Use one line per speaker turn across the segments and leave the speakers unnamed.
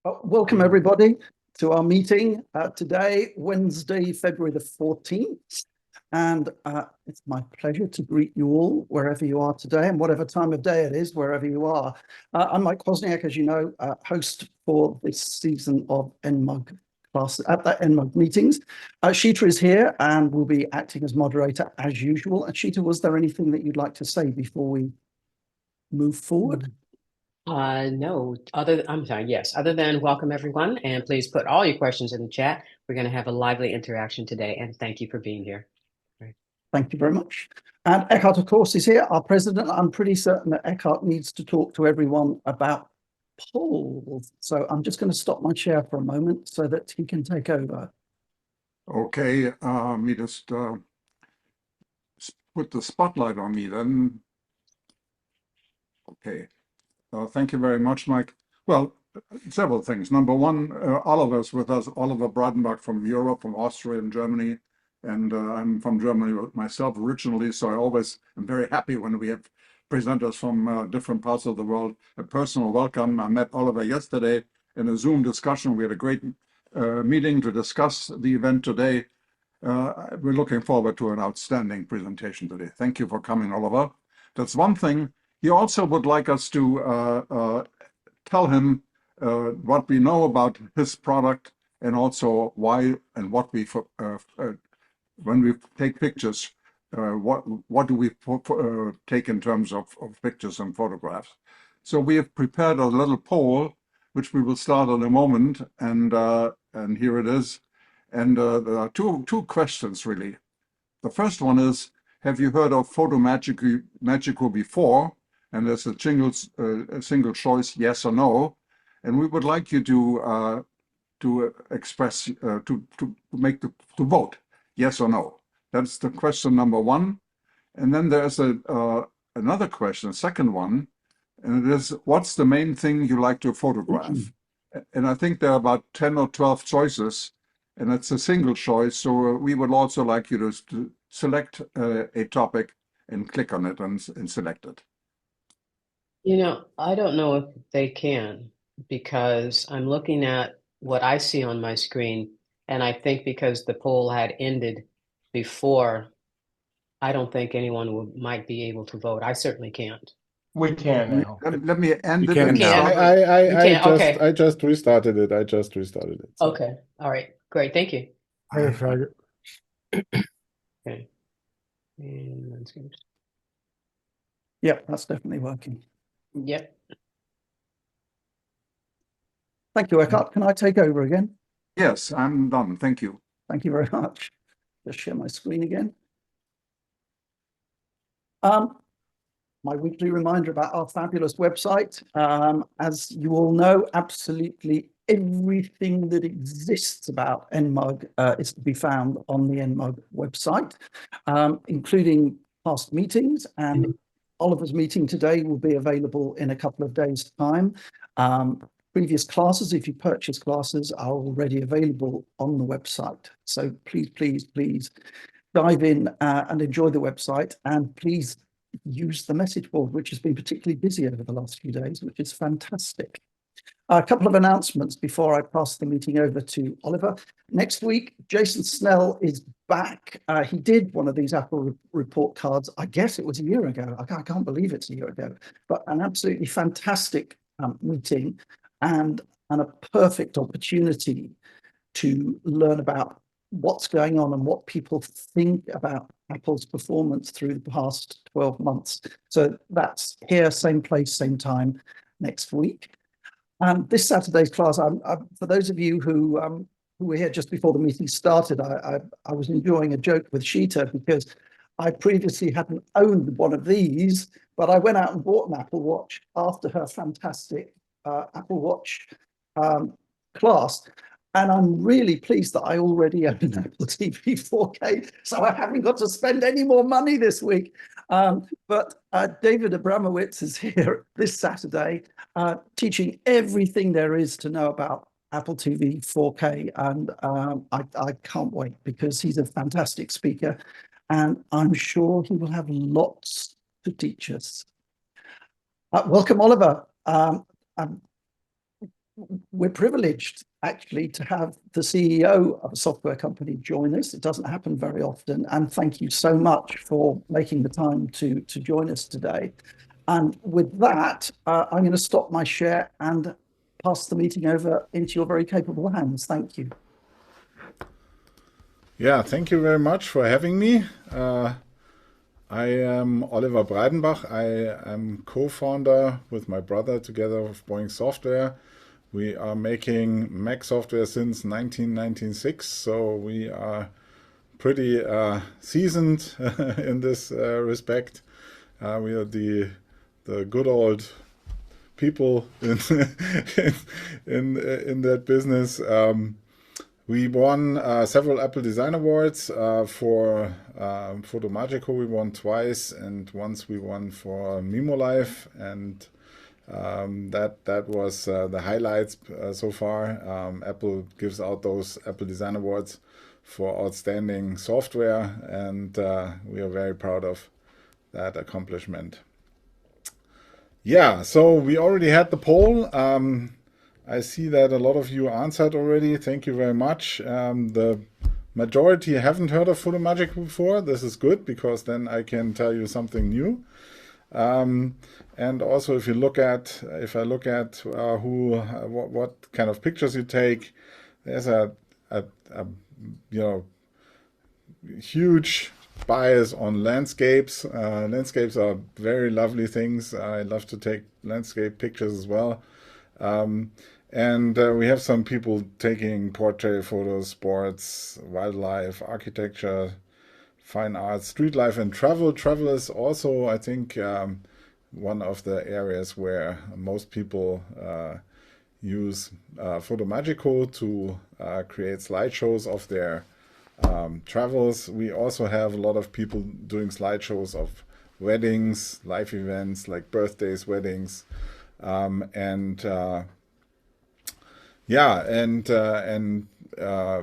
Welcome everybody to our meeting today, Wednesday, February the 14th. And it's my pleasure to greet you all wherever you are today and whatever time of day it is, wherever you are. I'm Mike Wozniak, as you know, host for this season of NMUG class at the NMUG meetings. Sheeta is here and will be acting as moderator as usual. And Sheeta, was there anything that you'd like to say before we move forward?
No, yes, other than welcome everyone, and please put all your questions in the chat. We're going to have a lively interaction today, and thank you for being here.
Right. Thank you very much. And Eckhart, of course, is here, our president. I'm pretty certain that Eckhart needs to talk to everyone about polls. So I'm just going to stop my share for a moment so that he can take over.
Okay, let me just put the spotlight on me then. Okay. Thank you very much, Mike. Well, several things. Number one, Oliver's with us, Oliver Breidenbach from Europe, from Austria and Germany. And I'm from Germany myself originally, so I always am very happy when we have presenters from different parts of the world. A personal welcome. I met Oliver yesterday in a Zoom discussion. We had a great meeting to discuss the event today. We're looking forward to an outstanding presentation today. Thank you for coming, Oliver. That's one thing. He also would like us to tell him what we know about his product and also why and what we, when we take pictures, what do we take in terms of pictures and photographs. So we have prepared a little poll, which we will start in a moment, and here it is. And there are two questions, really. The first one is, have you heard of FotoMagico before? And there's a single choice, yes or no. And we would like you to express, to vote, yes or no. That's the question number one. And then there's another question, second one, and it is, what's the main thing you like to photograph? And I think there are about 10 or 12 choices, and it's a single choice. So we would also like you to select a topic and click on it and select it.
You know, I don't know if they can, because I'm looking at what I see on my screen, and I think because the poll had ended before, I don't think anyone might be able to vote. I certainly can't.
We can now.
Let me end it.
I just restarted it. So.
Okay. All right. Great. Thank you. Okay. And landscapes.
Yep, that's definitely working.
Yep.
Thank you, Eckhart. Can I take over again?
Yes, I'm done. Thank you.
Thank you very much. Just share my screen again. My weekly reminder about our fabulous website. As you all know, absolutely everything that exists about NMUG is to be found on the NMUG website, including past meetings, and Oliver's meeting today will be available in a couple of days' time. Previous classes, if you purchase classes, are already available on the website. So please dive in and enjoy the website, and please use the message board, which has been particularly busy over the last few days, which is fantastic. A couple of announcements before I pass the meeting over to Oliver. Next week, Jason Snell is back. He did one of these Apple report cards. I guess it was a year ago. I can't believe it's a year ago, but an absolutely fantastic meeting and a perfect opportunity to learn about what's going on and what people think about Apple's performance through the past 12 months. So that's here, same place, same time next week. And this Saturday's class, for those of you who were here just before the meeting started, I was enjoying a joke with Sheeta because I previously hadn't owned one of these, but I went out and bought an Apple Watch after her fantastic Apple Watch class. And I'm really pleased that I already own an Apple TV 4K, so I haven't got to spend any more money this week. But David Abramowitz is here this Saturday, teaching everything there is to know about Apple TV 4K. And I can't wait because he's a fantastic speaker, and I'm sure he will have lots to teach us. Welcome, Oliver. we're privileged actually to have the CEO of a software company join us. It doesn't happen very often. And thank you so much for making the time to join us today. And with that, I'm going to stop my share and pass the meeting over into your very capable hands. Thank you.
Yeah, thank you very much for having me. I am Oliver Breidenbach. I am co-founder with my brother together with Boinx Software. We are making Mac software since 1996, so we are pretty seasoned in this respect. We are the good old people in in that business. We won several Apple Design Awards for FotoMagico. We won twice, and once we won for Mimo Live, and that was the highlights so far. Apple gives out those Apple Design Awards for outstanding software, and we are very proud of that accomplishment. Yeah, so we already had the poll. I see that a lot of you answered already. Thank you very much. The majority haven't heard of FotoMagico before. This is good, because then I can tell you something new. And also, if I look at what kind of pictures you take, there's a huge bias on landscapes. Landscapes are very lovely things. I love to take landscape pictures as well. And we have some people taking portrait photos, sports, wildlife, architecture, fine arts, street life, and travel. Travel is also, I think, one of the areas where most people use FotoMagico to create slideshows of their travels. We also have a lot of people doing slideshows of weddings, life events like birthdays, weddings,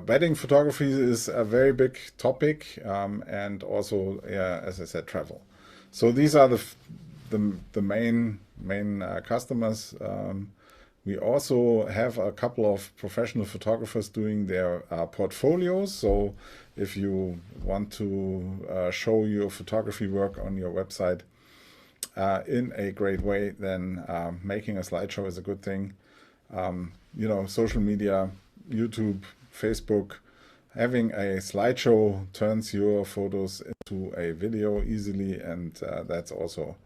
wedding photography is a very big topic, and also, as I said, travel. So these are the main customers. We also have a couple of professional photographers doing their portfolios. So if you want to show your photography work on your website in a great way, then making a slideshow is a good thing. Social media, YouTube, Facebook, having a slideshow turns your photos into a video easily, and that's also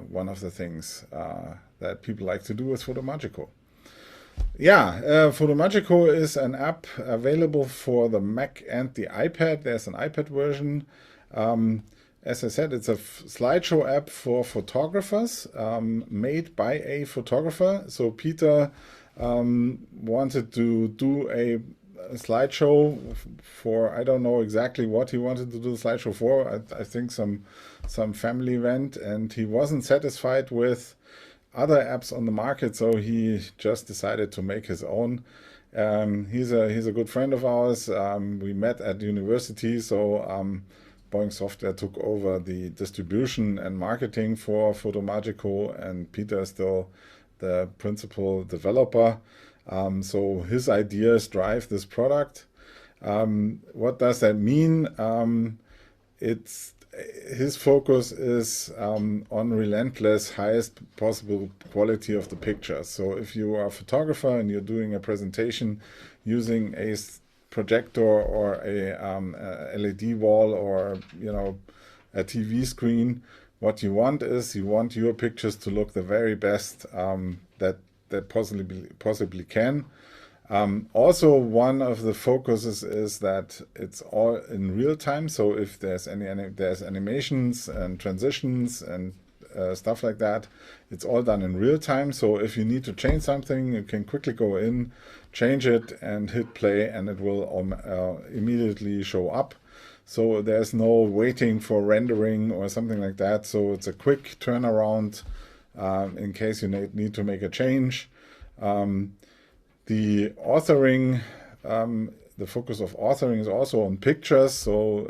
one of the things that people like to do with FotoMagico. Yeah, FotoMagico is an app available for the Mac and the iPad. There's an iPad version. As I said, it's a slideshow app for photographers, made by a photographer. So Peter wanted to do a slideshow for, I don't know exactly what he wanted to do the slideshow for. I think some family event, and he wasn't satisfied with other apps on the market, so he just decided to make his own. He's a good friend of ours. We met at university, so Boinx Software took over the distribution and marketing for FotoMagico, and Peter is still the principal developer. So his ideas drive this product. What does that mean? His focus is on relentless, highest possible quality of the picture. So if you are a photographer and you're doing a presentation using a projector or a LED wall or a TV screen, what you want is your pictures to look the very best that possibly can. Also, one of the focuses is that it's all in real time. So if there's there's animations and transitions and stuff like that, it's all done in real time. So if you need to change something, you can quickly go in, change it, and hit play, and it will immediately show up. So there's no waiting for rendering or something like that. So it's a quick turnaround in case you need to make a change. The authoring, the focus of authoring is also on pictures. So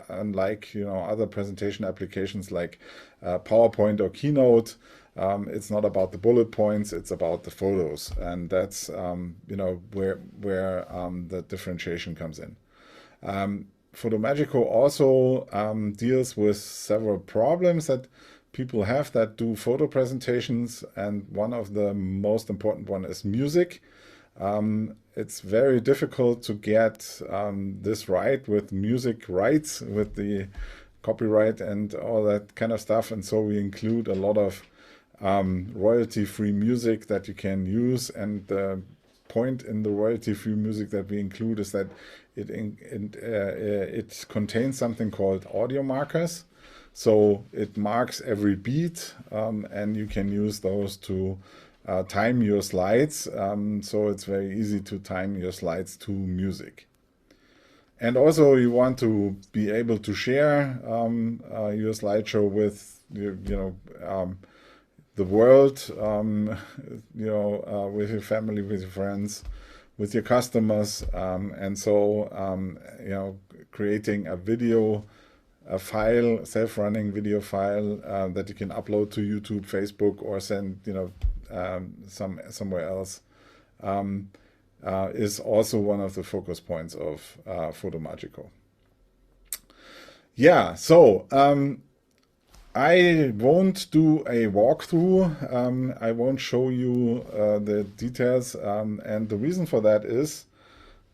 unlike other presentation applications like PowerPoint or Keynote, It's not about the bullet points, it's about the photos. And that's, you know, where the differentiation comes in. FotoMagico also deals with several problems that people have that do photo presentations, and one of the most important one is music. It's very difficult to get this right with music rights, with the copyright and all that kind of stuff, and so we include a lot of royalty-free music that you can use. And the point in the royalty-free music that we include is that it contains something called audio markers. So it marks every beat, and you can use those to time your slides. So it's very easy to time your slides to music. And also you want to be able to share your slideshow with the world, with your family, with your friends, with your customers, and so creating a file, self-running video file that you can upload to YouTube, Facebook, or send somewhere else is also one of the focus points of FotoMagico. Yeah, so I won't do a walkthrough. I won't show you the details, and the reason for that is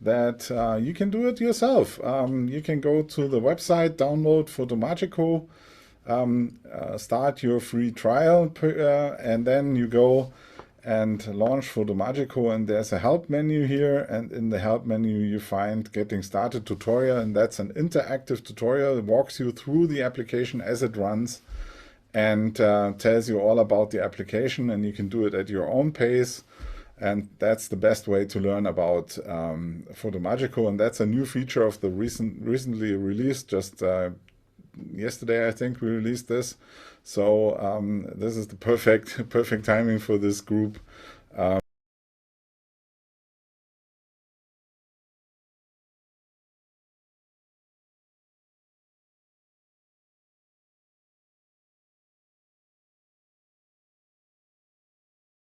that you can do it yourself. You can go to the website, download FotoMagico, start your free trial, and then you go and launch FotoMagico, and there's a help menu here, and in the help menu you find Getting Started tutorial, and that's an interactive tutorial. It walks you through the application as it runs and tells you all about the application, and you can do it at your own pace. And that's the best way to learn about FotoMagico, and that's a new feature of the recently released, just yesterday I think we released this. So this is the perfect timing for this group.